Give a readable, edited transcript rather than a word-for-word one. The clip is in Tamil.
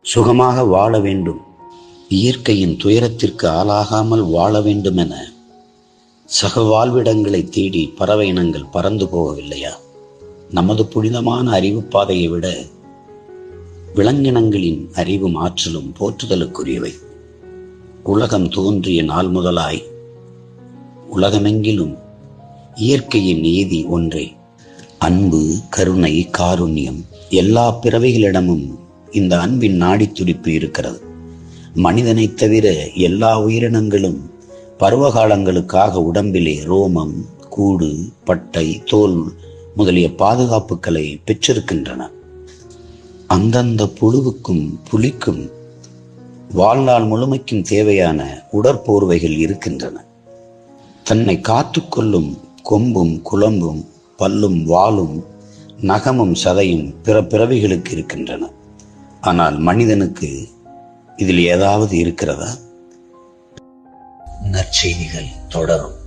சுகமாக வாழ வேண்டும், இயற்கையின் துயரத்திற்கு ஆளாகாமல் வாழ வேண்டும் என சக வாழ்விடங்களை தேடி பறவை இனங்கள் பறந்து போகவில்லையா? நமது புனிதமான அறிவு பாதையை விட விலங்கினங்களின் அறிவும் ஆற்றலும் போற்றுதலுக்குரியவை. உலகம் தோன்றிய நாள் முதலாய் உலகமெங்கிலும் இயற்கையின் நீதி ஒன்றே. அன்பு, கருணை, காருண்யம் எல்லா பிறவைகளிடமும் இந்த அன்பின் நாடி துடிப்பு இருக்கிறது. மனிதனைத் தவிர எல்லா உயிரினங்களும் பருவகாலங்களுக்காக உடம்பிலே ரோமம், கூடு, பட்டை, தோல் முதலிய பாதுகாப்புகளை பெற்றிருக்கின்றன. அந்தந்த புழுவுக்கும் புலிக்கும் வாழ்நாள் முழுமைக்கும் தேவையான உடற்போர்வைகள் இருக்கின்றன. தன்னை காத்துக்கொள்ளும் கொம்பும் குளம்பும் பல்லும் வாலும் நகமும் சதையும் பிற பிறவிகளுக்கு இருக்கின்றன. ஆனால் மனிதனுக்கு இதில் ஏதாவது இருக்கிறதா? நற்செய்திகள் தொடரும்.